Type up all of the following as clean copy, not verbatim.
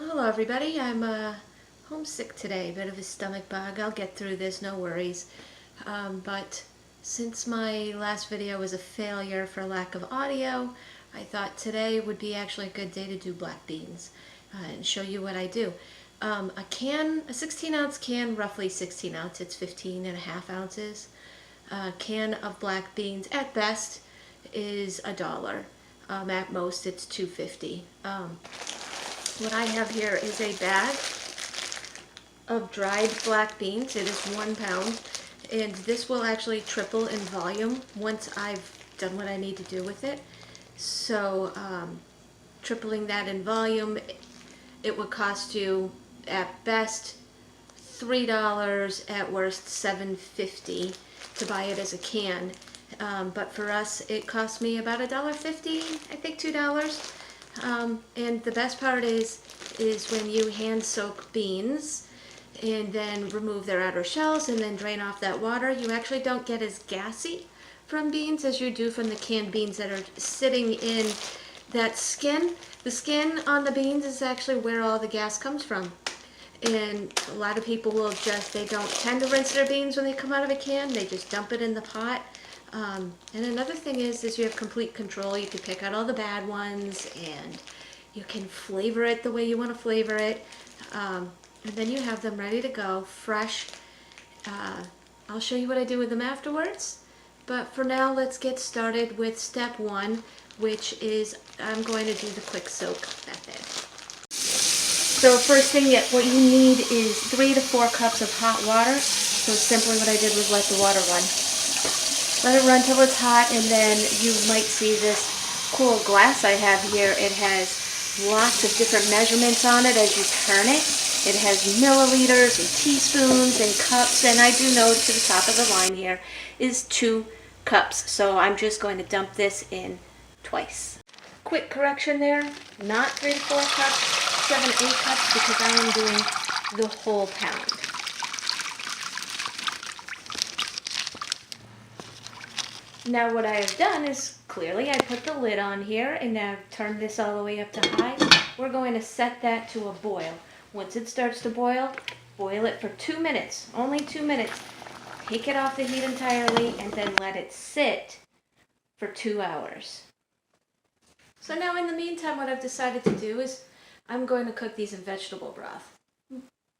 Hello everybody, I'm homesick today, bit of a stomach bug. I'll get through this, no worries. But since my last video was a failure for lack of audio, I thought today would be actually a good day to do black beans and show you what I do. A 16-ounce can, roughly 16 ounce, it's 15.5 ounces. A can of black beans at best is $1. At most it's $2.50. What I have here is a bag of dried black beans. It is 1 pound, and this will actually triple in volume once I've done what I need to do with it. So tripling that in volume, it would cost you at best $3, at worst $7.50 to buy it as a can. But for us, it cost me about $1.50, I think $2. And the best part is when you hand soak beans and then remove their outer shells and then drain off that water, you actually don't get as gassy from beans as you do from the canned beans that are sitting in that skin. The skin on the beans is actually where all the gas comes from. And a lot of people will they don't tend to rinse their beans when they come out of a can. They just dump it in the pot. And another thing is you have complete control. You can pick out all the bad ones and you can flavor it the way you want to flavor it. And then you have them ready to go, fresh. I'll show you what I do with them afterwards. But for now, let's get started with step 1, which is I'm going to do the quick soak method. So first thing, what you need is 3 to 4 cups of hot water. So simply what I did was let the water run. Let it run till it's hot, and then you might see this cool glass I have here. It has lots of different measurements on it as you turn it. It has milliliters and teaspoons and cups, and I do know to the top of the line here is 2 cups. So I'm just going to dump this in twice. Quick correction there, not 3 to 4 cups, 7, 8 cups, because I am doing the whole pound. Now what I have done is, clearly I put the lid on here and now turn this all the way up to high. We're going to set that to a boil. Once it starts to boil it for 2 minutes, only 2 minutes. Take it off the heat entirely and then let it sit for 2 hours. So now in the meantime, what I've decided to do is I'm going to cook these in vegetable broth.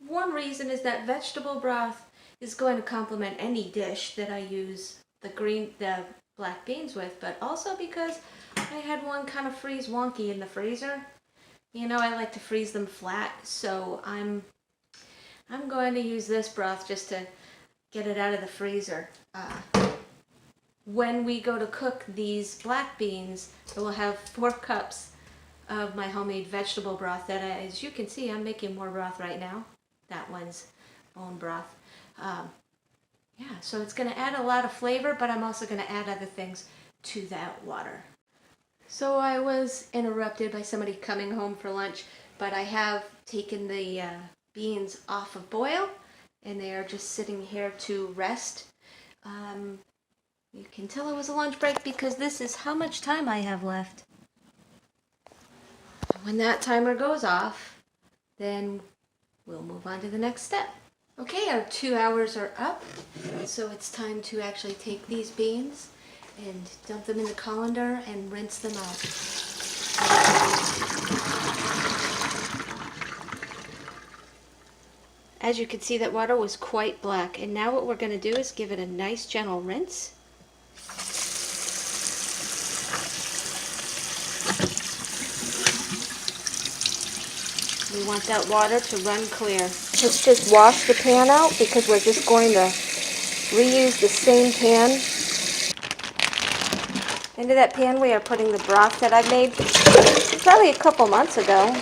One reason is that vegetable broth is going to complement any dish that I use the black beans with, but also because I had one kind of freeze wonky in the freezer. You know, I like to freeze them flat, so I'm going to use this broth just to get it out of the freezer. When we go to cook these black beans, I will have 4 cups of my homemade vegetable broth that, as you can see, I'm making more broth right now. That one's bone broth. Yeah, so it's going to add a lot of flavor, but I'm also going to add other things to that water. So I was interrupted by somebody coming home for lunch, but I have taken the beans off of boil, and they are just sitting here to rest. You can tell it was a lunch break because this is how much time I have left. When that timer goes off, then we'll move on to the next step. Okay, our 2 hours are up, so it's time to actually take these beans and dump them in the colander and rinse them out. As you can see, that water was quite black, and now what we're going to do is give it a nice gentle rinse. We want that water to run clear. Let's just wash the pan out because we're just going to reuse the same pan. Into that pan we are putting the broth that I made probably a couple months ago.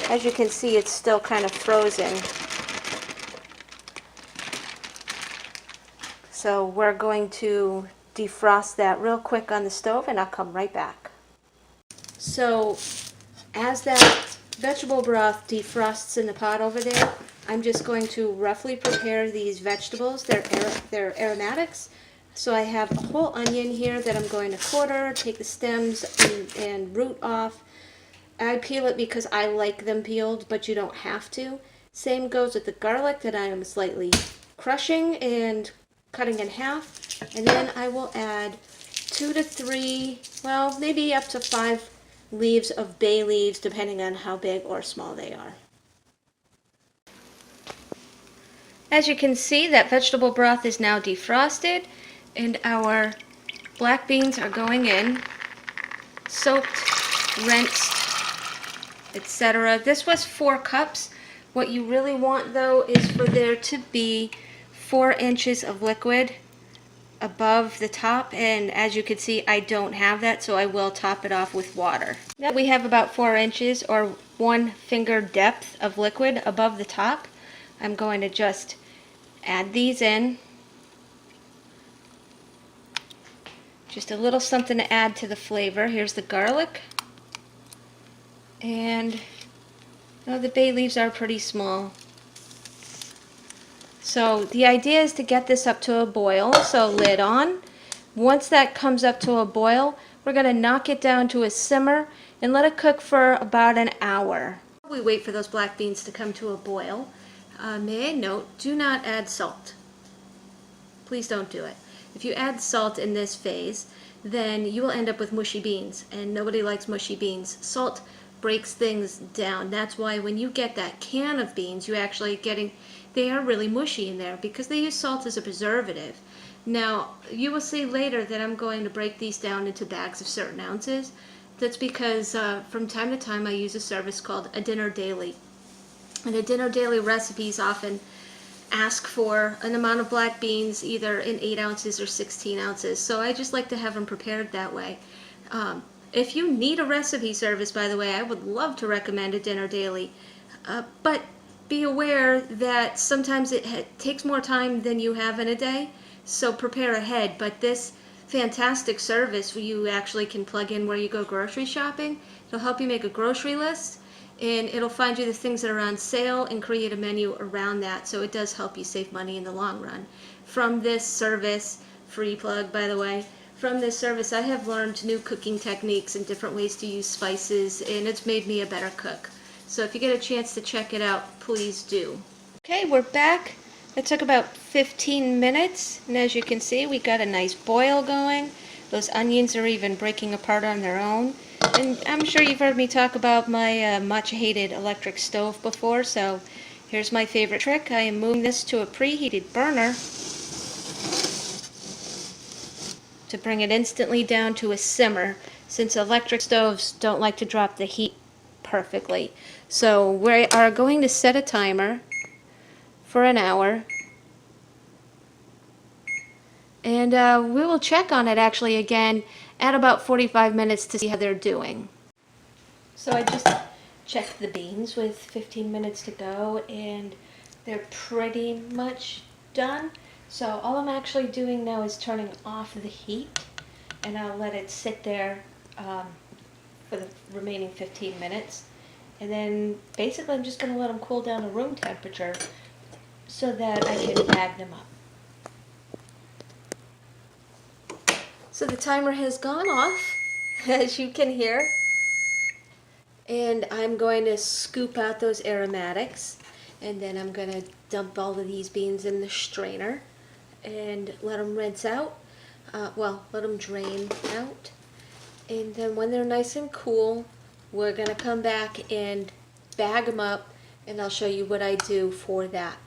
As you can see, it's still kind of frozen. So we're going to defrost that real quick on the stove, and I'll come right back. So as that vegetable broth defrosts in the pot over there, I'm just going to roughly prepare these vegetables. They're aromatics. So I have a whole onion here that I'm going to quarter, take the stems and root off. I peel it because I like them peeled, but you don't have to. Same goes with the garlic that I am slightly crushing and cutting in half. And then I will add 2 to 3, well, maybe up to 5 leaves of bay leaves, depending on how big or small they are. As you can see, that vegetable broth is now defrosted, and our black beans are going in, soaked, rinsed, etc. This was 4 cups. What you really want, though, is for there to be 4 inches of liquid above the top, and as you can see, I don't have that, so I will top it off with water. Now we have about 4 inches or 1 finger depth of liquid above the top. I'm going to just add these in. Just a little something to add to the flavor. Here's the garlic. And the bay leaves are pretty small. So the idea is to get this up to a boil, so lid on. Once that comes up to a boil, we're going to knock it down to a simmer and let it cook for about an hour. We wait for those black beans to come to a boil. May I note, do not add salt. Please don't do it. If you add salt in this phase, then you will end up with mushy beans, and nobody likes mushy beans. Salt breaks things down. That's why when you get that can of beans, you're actually getting, they are really mushy in there because they use salt as a preservative. Now, you will see later that I'm going to break these down into bags of certain ounces. That's because from time to time I use a service called A Dinner Daily. And A Dinner Daily recipes often ask for an amount of black beans either in 8 ounces or 16 ounces. So I just like to have them prepared that way. If you need a recipe service, by the way, I would love to recommend A Dinner Daily. But be aware that sometimes it takes more time than you have in a day, so prepare ahead. But this fantastic service where you actually can plug in where you go grocery shopping, it'll help you make a grocery list, and it'll find you the things that are on sale and create a menu around that, so it does help you save money in the long run. From this service, free plug by the way, from this service I have learned new cooking techniques and different ways to use spices, and it's made me a better cook. So if you get a chance to check it out, please do. Okay, we're back. It took about 15 minutes, and as you can see, we got a nice boil going. Those onions are even breaking apart on their own. And I'm sure you've heard me talk about my much hated electric stove before, so here's my favorite trick. I am moving this to a preheated burner to bring it instantly down to a simmer, since electric stoves don't like to drop the heat perfectly. So we are going to set a timer for an hour, and we will check on it actually again at about 45 minutes to see how they're doing. So I just checked the beans with 15 minutes to go, and they're pretty much done. So all I'm actually doing now is turning off the heat, and I'll let it sit there for the remaining 15 minutes. And then basically I'm just going to let them cool down to room temperature so that I can bag them up. So the timer has gone off, as you can hear. And I'm going to scoop out those aromatics, and then I'm going to dump all of these beans in the strainer and let them rinse out. Let them drain out. And then when they're nice and cool, we're going to come back and bag them up, and I'll show you what I do for that.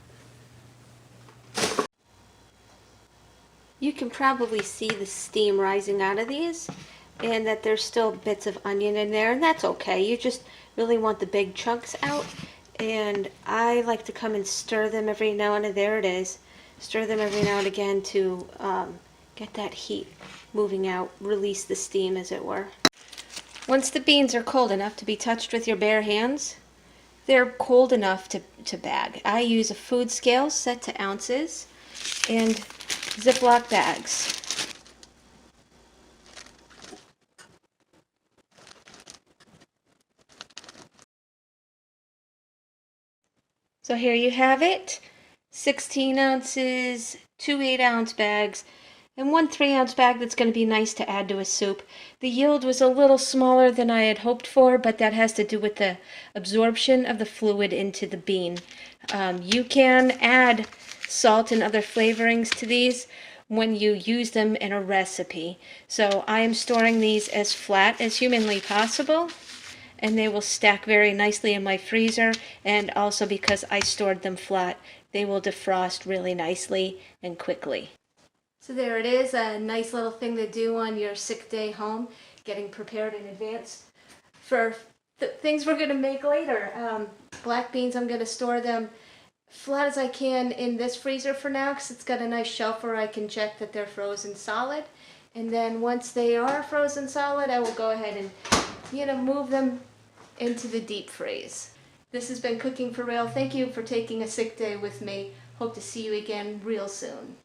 You can probably see the steam rising out of these, and that there's still bits of onion in there, and that's okay. You just really want the big chunks out, and I like to come and stir them every now and then. There it is. Stir them every now and again to get that heat moving out, release the steam as it were. Once the beans are cold enough to be touched with your bare hands, they're cold enough to bag. I use a food scale set to ounces and Ziploc bags. So here you have it, 16 ounces, 2 8-ounce bags. and 1 3-ounce bag that's going to be nice to add to a soup. The yield was a little smaller than I had hoped for, but that has to do with the absorption of the fluid into the bean. You can add salt and other flavorings to these when you use them in a recipe. So I am storing these as flat as humanly possible, and they will stack very nicely in my freezer, and also because I stored them flat, they will defrost really nicely and quickly. So there it is, a nice little thing to do on your sick day home, getting prepared in advance for things we're going to make later. Black beans, I'm going to store them flat as I can in this freezer for now because it's got a nice shelf where I can check that they're frozen solid. And then once they are frozen solid, I will go ahead and, move them into the deep freeze. This has been Cooking for Real. Thank you for taking a sick day with me. Hope to see you again real soon.